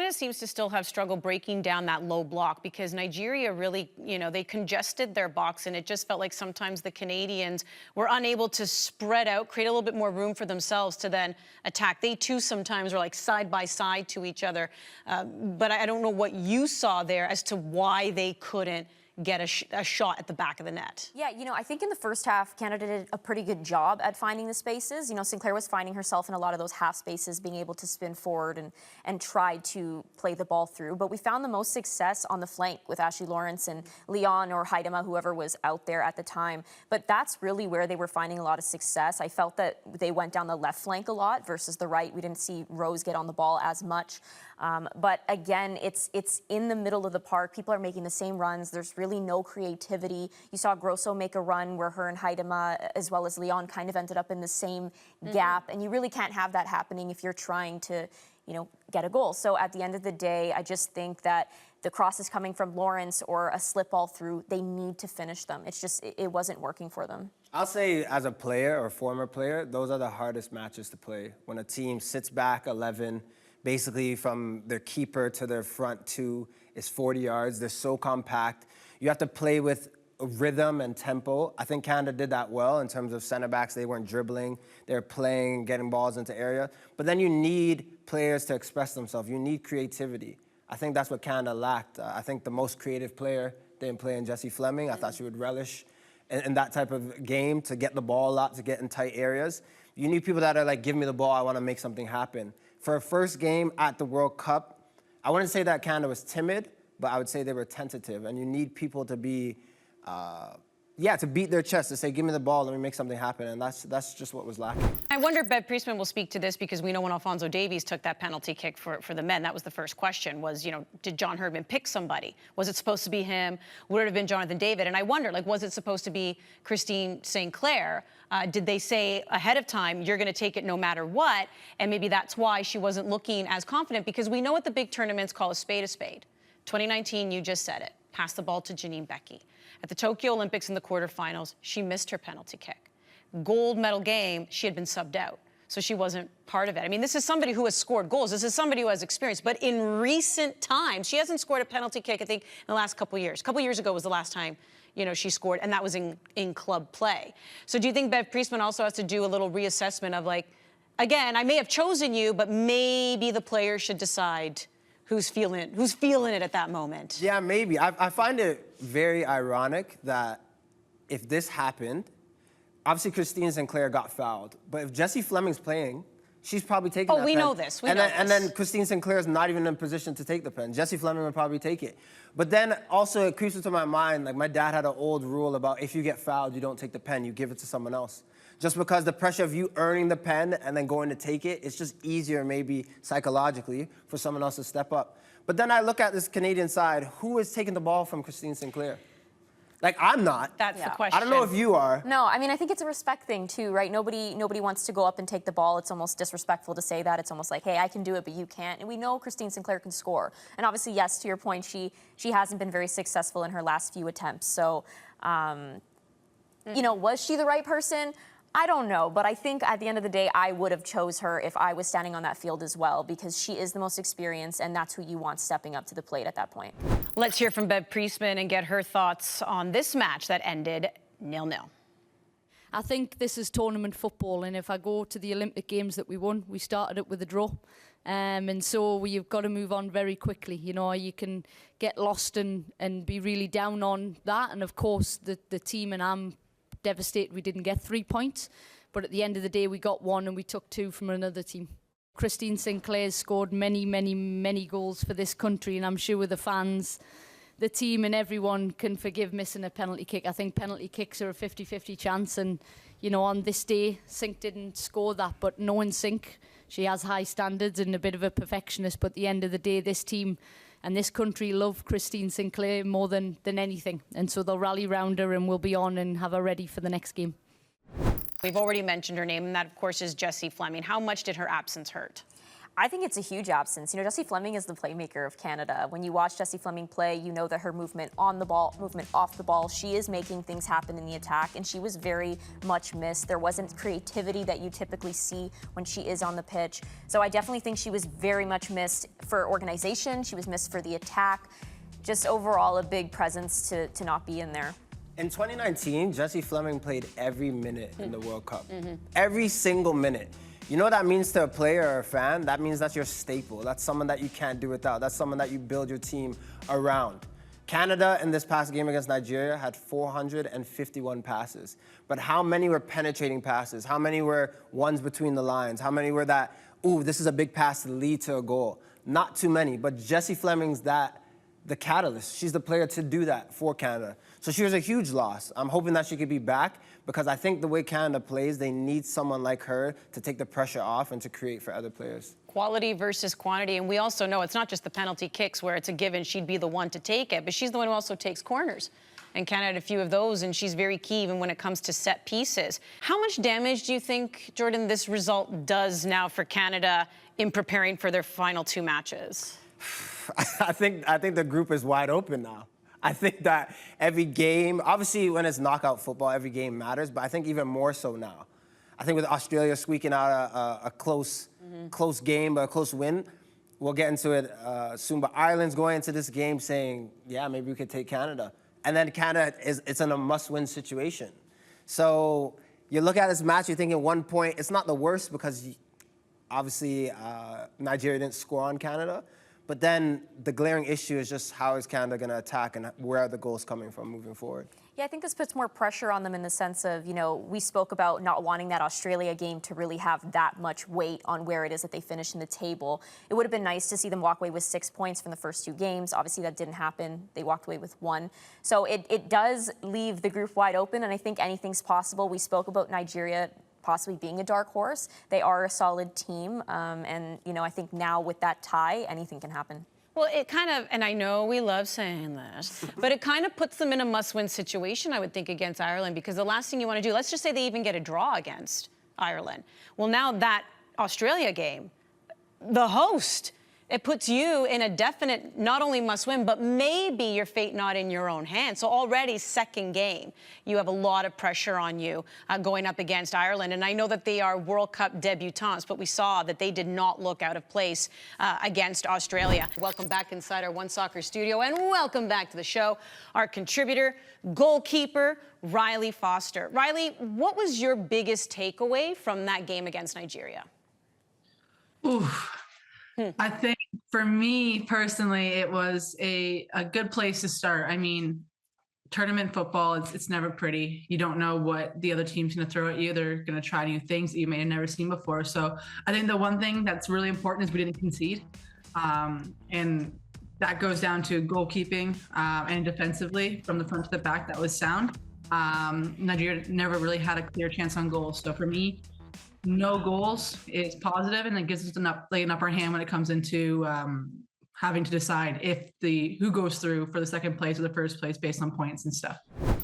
Canada seems to still have struggled breaking down that low block because Nigeria really, they congested their box, and it just felt like sometimes the Canadians were unable to spread out, create a little bit more room for themselves to then attack. They too sometimes were like side by side to each other. But I don't know what you saw there as to why they couldn't get a shot at the back of the net. Yeah, I think in the first half, Canada did a pretty good job at finding the spaces. Sinclair was finding herself in a lot of those half spaces, being able to spin forward and try to play the ball through. But we found the most success on the flank with Ashley Lawrence and Leon or Haidema, whoever was out there at the time. But that's really where they were finding a lot of success. I felt that they went down the left flank a lot versus the right. We didn't see Rose get on the ball as much. But again, it's in the middle of the park. People are making the same runs. There's really no creativity. You saw Grosso make a run where her and Haidema, as well as Leon, kind of ended up in the same gap. And you really can't have that happening if you're trying to, get a goal. So at the end of the day, I just think that the cross is coming from Lawrence or a slip ball through. They need to finish them. It's just, it wasn't working for them. I'll say as a player or former player, those are the hardest matches to play. When a team sits back 11, basically from their keeper to their front two is 40 yards. They're so compact. You have to play with rhythm and tempo. I think Canada did that well in terms of center backs. They weren't dribbling. They were playing, getting balls into area. But then you need players to express themselves. You need creativity. I think that's what Canada lacked. I think the most creative player didn't play in Jessie Fleming. I thought she would relish in that type of game to get the ball a lot, to get in tight areas. You need people that are like, give me the ball, I want to make something happen. For a first game at the World Cup, I wouldn't say that Canada was timid, but I would say they were tentative. And you need people to be, to beat their chest, to say, give me the ball, let me make something happen. And that's just what was lacking. I wonder if Bev Priestman will speak to this, because we know when Alphonso Davies took that penalty kick for the men, that was the first question was, did John Herdman pick somebody? Was it supposed to be him? Would it have been Jonathan David? And I wonder, was it supposed to be Christine Sinclair? Did they say ahead of time, you're going to take it no matter what? And maybe that's why she wasn't looking as confident, because we know what the big tournaments call a spade a spade. 2019, you just said it. Pass the ball to Janine Beckie. At the Tokyo Olympics in the quarterfinals, she missed her penalty kick. Gold medal game, she had been subbed out, so she wasn't part of it. I mean, this is somebody who has scored goals. This is somebody who has experience. But in recent times, she hasn't scored a penalty kick, I think, in the last couple of years. A couple of years ago was the last time, she scored, and that was in club play. So do you think Bev Priestman also has to do a little reassessment of, again, I may have chosen you, but maybe the player should decide who's feeling it at that moment? Yeah, maybe. I find it very ironic that if this happened, obviously Christine Sinclair got fouled, but if Jessie Fleming's playing, she's probably taking that pen. We know this. And then Christine Sinclair is not even in position to take the pen. Jessie Fleming would probably take it. But then also it creeps into my mind, my dad had an old rule about if you get fouled, you don't take the pen, you give it to someone else. Just because the pressure of you earning the pen and then going to take it, it's just easier maybe psychologically for someone else to step up. But then I look at this Canadian side, who is taking the ball from Christine Sinclair? I'm not. That's the question. I don't know if you are. No, I mean, I think it's a respect thing too, right? Nobody wants to go up and take the ball. It's almost disrespectful to say that. It's almost like, hey, I can do it, but you can't. And we know Christine Sinclair can score. And obviously, yes, to your point, she hasn't been very successful in her last few attempts. So, was she the right person? I don't know, but I think at the end of the day, I would have chose her if I was standing on that field as well, because she is the most experienced, and that's who you want stepping up to the plate at that point. Let's hear from Bev Priestman and get her thoughts on this match that ended 0-0. I think this is tournament football, and if I go to the Olympic Games that we won, we started it with a draw. And so we've got to move on very quickly. You can get lost and be really down on that, and of course the team, and I'm devastated we didn't get 3 points, but at the end of the day we got 1 and we took 2 from another team. Christine Sinclair's scored many goals for this country, and I'm sure the fans, the team and everyone can forgive missing a penalty kick. I think penalty kicks are a 50-50 chance, and on this day Sink didn't score that, but knowing Sink, she has high standards and a bit of a perfectionist, but at the end of the day this team and this country love Christine Sinclair more than anything. And so they'll rally round her and we'll be on and have her ready for the next game. We've already mentioned her name, and that, of course, is Jessie Fleming. How much did her absence hurt? I think it's a huge absence. You know, Jessie Fleming is the playmaker of Canada. When you watch Jessie Fleming play, you know that her movement on the ball, movement off the ball, she is making things happen in the attack, and she was very much missed. There wasn't creativity that you typically see when she is on the pitch. So I definitely think she was very much missed for organization. She was missed for the attack. Just overall a big presence to not be in there. In 2019, Jessie Fleming played every minute in the World Cup. Every single minute. You know what that means to a player or a fan? That means that's your staple. That's someone that you can't do without. That's someone that you build your team around. Canada in this past game against Nigeria had 451 passes. But how many were penetrating passes? How many were ones between the lines? How many were that, ooh, this is a big pass to lead to a goal? Not too many, but Jessie Fleming's the catalyst. She's the player to do that for Canada. So she was a huge loss. I'm hoping that she could be back because I think the way Canada plays, they need someone like her to take the pressure off and to create for other players. Quality versus quantity, and we also know it's not just the penalty kicks where it's a given she'd be the one to take it, but she's the one who also takes corners. And Canada had a few of those, and she's very key even when it comes to set pieces. How much damage do you think, Jordan, this result does now for Canada in preparing for their final 2 matches? I think the group is wide open now. I think that every game, obviously when it's knockout football, every game matters, but I think even more so now. I think with Australia squeaking out a close game, but a close win, we'll get into it soon, but Ireland's going into this game saying, yeah, maybe we could take Canada. And then Canada, it's in a must-win situation. So you look at this match, you're thinking 1 point, it's not the worst because obviously Nigeria didn't score on Canada. But then the glaring issue is just how is Canada going to attack and where are the goals coming from moving forward? Yeah, I think this puts more pressure on them in the sense of, you know, we spoke about not wanting that Australia game to really have that much weight on where it is that they finish in the table. It would have been nice to see them walk away with 6 points from the first 2 games. Obviously, that didn't happen. They walked away with 1. So it does leave the group wide open, and I think anything's possible. We spoke about Nigeria possibly being a dark horse. They are a solid team, and, you know, I think now with that tie, anything can happen. Well, it kind of, and I know we love saying this, but it kind of puts them in a must-win situation, I would think, against Ireland, because the last thing you want to do, let's just say they even get a draw against Ireland. Well, now that Australia game, the host, it puts you in a definite, not only must-win, but maybe your fate not in your own hands. So already second game, you have a lot of pressure on you going up against Ireland. And I know that they are World Cup debutantes, but we saw that they did not look out of place against Australia. Welcome back inside our OneSoccer studio, and welcome back to the show, our contributor, goalkeeper, Rylee Foster. Rylee, what was your biggest takeaway from that game against Nigeria? Ooh. I think for me personally, it was a good place to start. I mean, tournament football, it's never pretty. You don't know what the other team's going to throw at you. They're going to try new things that you may have never seen before. So I think the one thing that's really important is we didn't concede. And that goes down to goalkeeping and defensively from the front to the back. That was sound. Nigeria never really had a clear chance on goals. So for me, no goals is positive, and it gives us an upper hand when it comes into having to decide if who goes through for the second place or the first place based on points and stuff.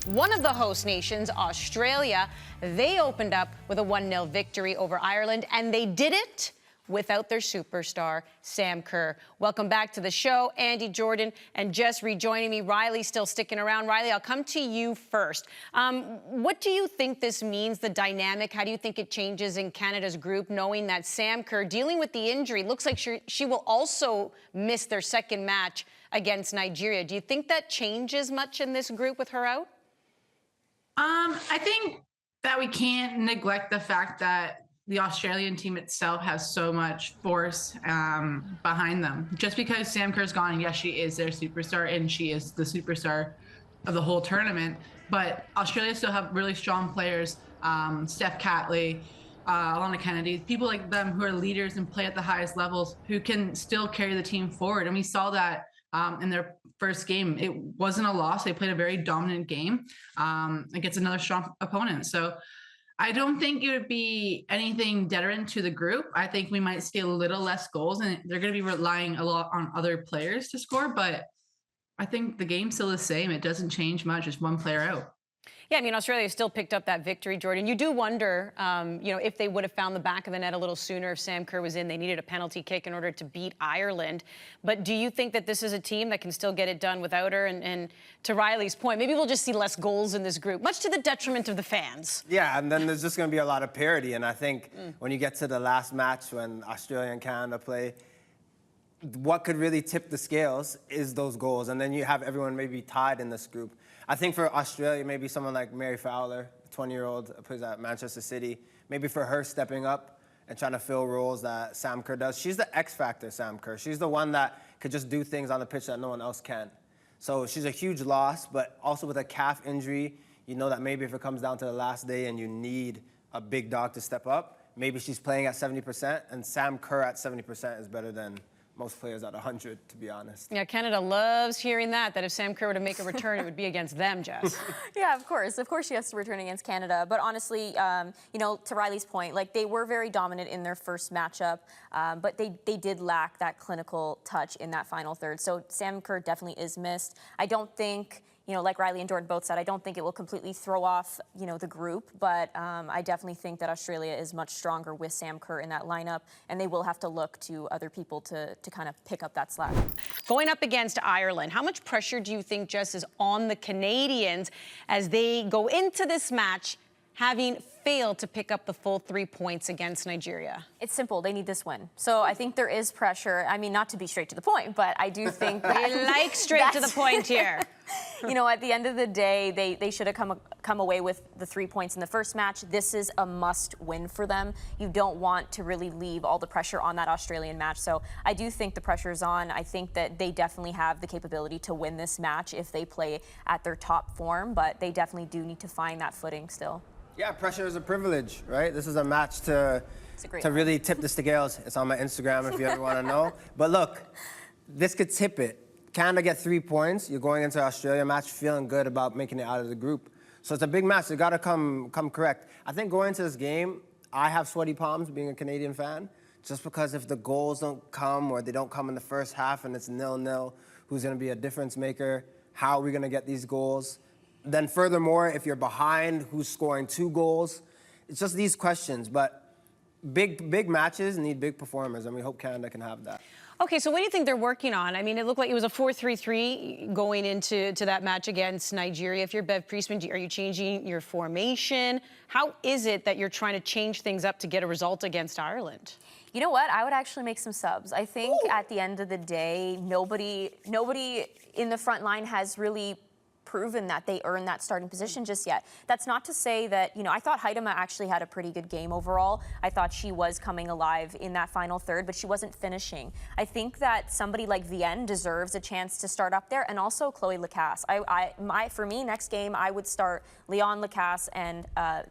One of the host nations, Australia, they opened up with a 1-0 victory over Ireland, and they did it without their superstar, Sam Kerr. Welcome back to the show. Andi, Jordan, and Jess rejoining me. Rylee still sticking around. Rylee, I'll come to you first. What do you think this means, the dynamic? How do you think it changes in Canada's group, knowing that Sam Kerr, dealing with the injury, looks like she will also miss their second match against Nigeria? Do you think that changes much in this group with her out? I think that we can't neglect the fact that the Australian team itself has so much force behind them. Just because Sam Kerr's gone, yes, she is their superstar, and she is the superstar of the whole tournament. But Australia still have really strong players, Steph Catley, Alana Kennedy, people like them who are leaders and play at the highest levels who can still carry the team forward. And we saw that in their first game. It wasn't a loss. They played a very dominant game against another strong opponent. So I don't think it would be anything deterrent to the group. I think we might see a little less goals, and they're going to be relying a lot on other players to score. But I think the game's still the same. It doesn't change much. Just one player out. Yeah, I mean, Australia still picked up that victory, Jordan. You do wonder, if they would have found the back of the net a little sooner if Sam Kerr was in. They needed a penalty kick in order to beat Ireland. But do you think that this is a team that can still get it done without her? And to Rylee's point, maybe we'll just see less goals in this group, much to the detriment of the fans. Yeah, and then there's just going to be a lot of parity. And I think when you get to the last match when Australia and Canada play, what could really tip the scales is those goals. And then you have everyone maybe tied in this group. I think for Australia, maybe someone like Mary Fowler, 20-year-old, plays at Manchester City, maybe for her stepping up and trying to fill roles that Sam Kerr does. She's the X factor, Sam Kerr. She's the one that could just do things on the pitch that no one else can. So she's a huge loss, but also with a calf injury, you know that maybe if it comes down to the last day and you need a big dog to step up, maybe she's playing at 70%, and Sam Kerr at 70% is better than most players at 100, to be honest. Yeah, Canada loves hearing that if Sam Kerr were to make a return, it would be against them, Jess. Yeah, of course. Of course she has to return against Canada. But honestly, to Rylee's point, they were very dominant in their first matchup, but they did lack that clinical touch in that final third. So Sam Kerr definitely is missed. I don't think, like Rylee and Jordan both said, I don't think it will completely throw off, the group, but I definitely think that Australia is much stronger with Sam Kerr in that lineup, and they will have to look to other people to kind of pick up that slack. Going up against Ireland, how much pressure do you think, Jess, is on the Canadians as they go into this match having failed to pick up the full 3 points against Nigeria? It's simple. They need this win. So I think there is pressure. I mean, not to be straight to the point, but I do think that... We like straight to the point here. At the end of the day, they should have come away with the 3 points in the first match. This is a must win for them. You don't want to really leave all the pressure on that Australian match. So I do think the pressure is on. I think that they definitely have the capability to win this match if they play at their top form, but they definitely do need to find that footing still. Yeah, pressure is a privilege, right? This is a match to really tip the scales. It's on my Instagram if you ever want to know. But look, this could tip it. Canada get 3 points. You're going into an Australia match feeling good about making it out of the group. So it's a big match. It got to come correct. I think going into this game, I have sweaty palms being a Canadian fan, just because if the goals don't come or they don't come in the first half and it's 0-0, who's going to be a difference maker? How are we going to get these goals? Then furthermore, if you're behind, who's scoring 2 goals? It's just these questions. But big matches need big performers, and we hope Canada can have that. Okay, so what do you think they're working on? I mean, it looked like it was a 4-3-3 going into that match against Nigeria. If you're Bev Priestman, are you changing your formation? How is it that you're trying to change things up to get a result against Ireland? You know what? I would actually make some subs. I think at the end of the day, nobody in the front line has really proven that they earned that starting position just yet. That's not to say that, I thought Haidema actually had a pretty good game overall. I thought she was coming alive in that final third, but she wasn't finishing. I think that somebody like Vienne deserves a chance to start up there, and also Chloe Lacasse. For me, next game, I would start Leon Lacasse and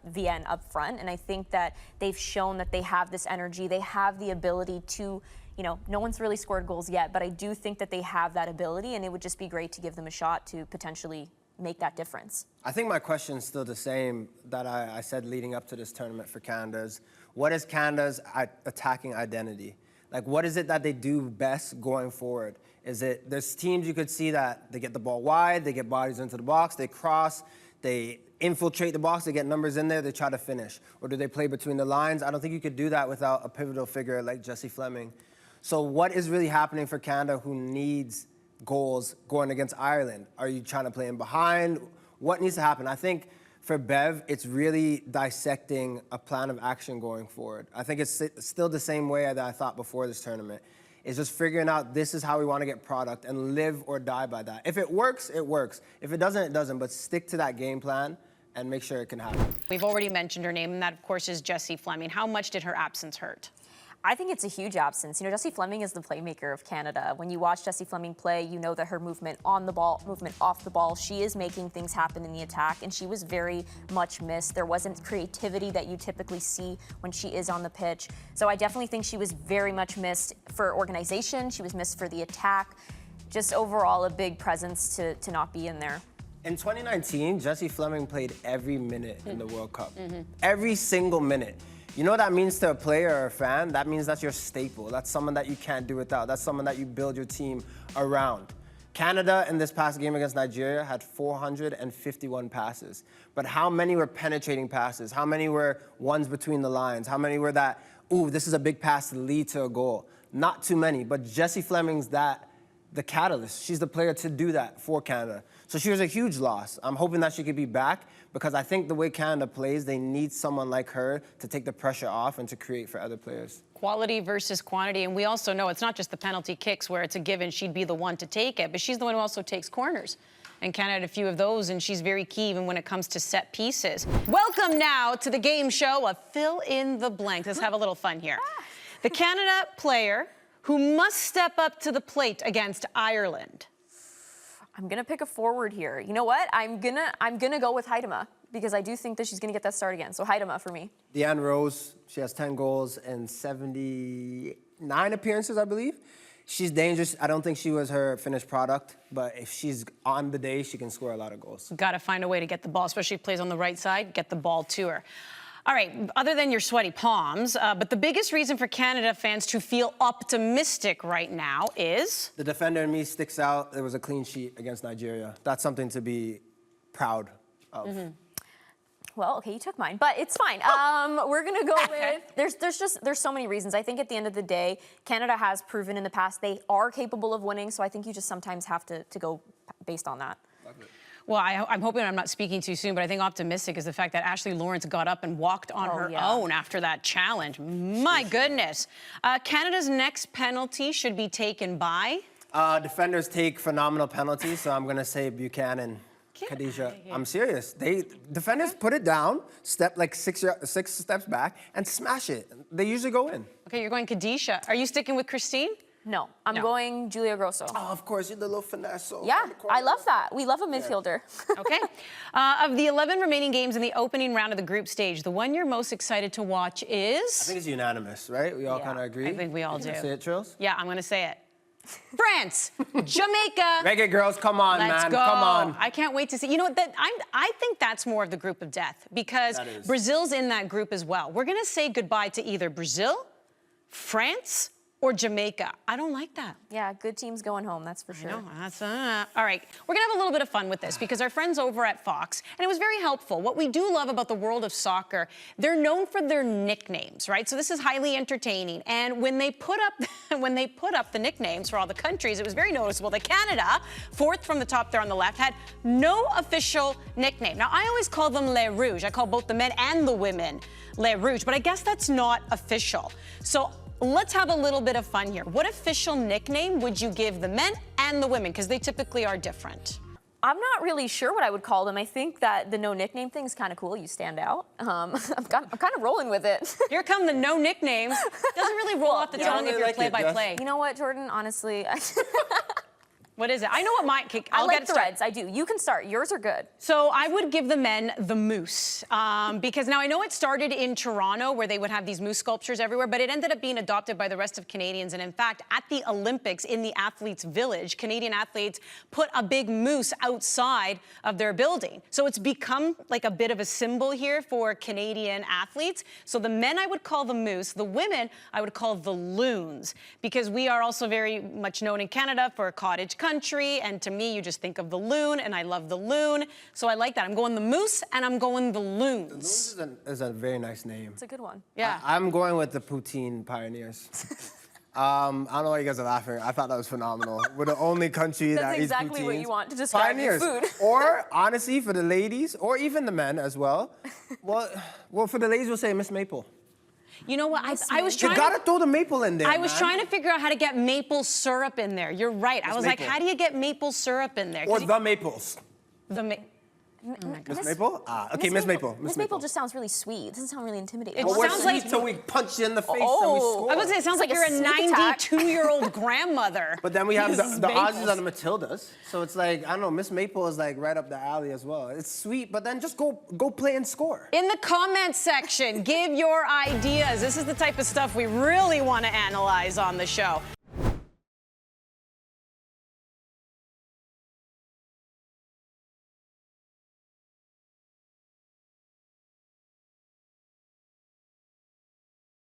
Vienne up front, and I think that they've shown that they have this energy. They have the ability to no one's really scored goals yet, but I do think that they have that ability, and it would just be great to give them a shot to potentially make that difference. I think my question is still the same that I said leading up to this tournament for Canada's. What is Canada's attacking identity? Like, what is it that they do best going forward? There's teams you could see that they get the ball wide, they get bodies into the box, they cross, they infiltrate the box, they get numbers in there, they try to finish. Or do they play between the lines? I don't think you could do that without a pivotal figure like Jessie Fleming. So what is really happening for Canada who needs goals going against Ireland? Are you trying to play in behind? What needs to happen? I think for Bev, it's really dissecting a plan of action going forward. I think it's still the same way that I thought before this tournament. It's just figuring out this is how we want to get product and live or die by that. If it works, it works. If it doesn't, it doesn't. But stick to that game plan and make sure it can happen. We've already mentioned her name, and that, of course, is Jessie Fleming. How much did her absence hurt? I think it's a huge absence. Jessie Fleming is the playmaker of Canada. When you watch Jessie Fleming play, you know that her movement on the ball, movement off the ball, she is making things happen in the attack, and she was very much missed. There wasn't creativity that you typically see when she is on the pitch. So I definitely think she was very much missed for organization. She was missed for the attack. Just overall a big presence to not be in there. In 2019, Jessie Fleming played every minute in the World Cup. Every single minute. You know what that means to a player or a fan? That means that's your staple. That's someone that you can't do without. That's someone that you build your team around. Canada in this past game against Nigeria had 451 passes. But how many were penetrating passes? How many were ones between the lines? How many were that, ooh, this is a big pass to lead to a goal? Not too many, but Jessie Fleming's the catalyst. She's the player to do that for Canada. So she was a huge loss. I'm hoping that she could be back because I think the way Canada plays, they need someone like her to take the pressure off and to create for other players. Quality versus quantity, and we also know it's not just the penalty kicks where it's a given she'd be the one to take it, but she's the one who also takes corners. And Canada had a few of those, and she's very key even when it comes to set pieces. Welcome now to the game show of Fill in the Blank. Let's have a little fun here. The Canada player who must step up to the plate against Ireland. I'm gonna pick a forward here. You know what? I'm gonna go with Heidema because I do think that she's gonna get that start again. So Heidema for me. Deanne Rose, she has 10 goals and 79 appearances, I believe. She's dangerous. I don't think she was her finished product, but if she's on the day, she can score a lot of goals. Got to find a way to get the ball, especially if she plays on the right side, get the ball to her. All right, other than your sweaty palms, but the biggest reason for Canada fans to feel optimistic right now is? The defender in me sticks out. There was a clean sheet against Nigeria. That's something to be proud of. Mm-hmm. Well, okay, you took mine, but it's fine. We're gonna go with, there's so many reasons. I think at the end of the day, Canada has proven in the past they are capable of winning, so I think you just sometimes have to go based on that. Well, I'm hoping I'm not speaking too soon, but I think optimistic is the fact that Ashley Lawrence got up and walked on her own after that challenge. My goodness. Canada's next penalty should be taken by? Defenders take phenomenal penalties, so I'm gonna say Buchanan. Khadija, I'm serious. Defenders put it down, step like six steps back, and smash it. They usually go in. Okay, you're going Khadija. Are you sticking with Christine? No, I'm going Julia Grosso. Oh, of course, you're the little finesse. Yeah, I love that. We love a midfielder. Okay. Of the 11 remaining games in the opening round of the group stage, the one you're most excited to watch is? I think it's unanimous, right? We all kind of agree? I think we all do. Say it, Trills? Yeah, I'm going to say it. France, Jamaica. Reggae girls, come on, Let's man. go. Come on. I can't wait to see. You know what? I think that's more of the group of death because Brazil's in that group as well. We're going to say goodbye to either Brazil, France, or Jamaica. I don't like that. Yeah, good teams going home, that's for sure. No, that's all right. We're gonna have a little bit of fun with this because our friends over at Fox, and it was very helpful. What we do love about the world of soccer, they're known for their nicknames, right? So this is highly entertaining. And when they put up the nicknames for all the countries, it was very noticeable that Canada, fourth from the top there on the left, had no official nickname. Now I always call them Les Rouges. I call both the men and the women Les Rouges, but I guess that's not official. So let's have a little bit of fun here. What official nickname would you give the men and the women? Because they typically are different. I'm not really sure what I would call them. I think that the no nickname thing is kind of cool. You stand out. I'm kind of rolling with it. Here come the no nicknames. Doesn't really roll off the tongue if you're play-by-play. You know what, Jordan? Honestly, what is it? I know what mine. I like threads. I do. You can start. Yours are good. So I would give the men the moose because now I know it started in Toronto where they would have these moose sculptures everywhere, but it ended up being adopted by the rest of Canadians. And in fact, at the Olympics in the athletes' village, Canadian athletes put a big moose outside of their building. So it's become like a bit of a symbol here for Canadian athletes. So the men I would call the moose, the women I would call the loons because we are also very much known in Canada for cottage country, and to me, you just think of the loon, and I love the loon, so I like that. I'm going the moose, and I'm going the loons. The loons is a very nice name. It's a good one. Yeah. I'm going with the poutine pioneers. I don't know why you guys are laughing. I thought that was phenomenal. We're the only country that eats poutines. That's exactly what you want to describe your food. Or, honestly, for the ladies, or even the men as well, well, for the ladies, we'll say Miss Maple. You know what? I was trying. You gotta throw the maple in there. I was trying to figure out how to get maple syrup in there. You're right. I was like, how do you get maple syrup in there? Or the maples. Miss Maple? Okay, Miss Maple. Miss Maple just sounds really sweet. It doesn't sound really intimidating. It we're sounds like sweet till we punch you in the face and we score. I was gonna say, it sounds like you're a 92-year-old grandmother. But then we have the Aussies and the Matildas. So it's like, I don't know, Miss Maple is like right up the alley as well. It's sweet, but then just go play and score. In the comments section, give your ideas. This is the type of stuff we really want to analyze on the show.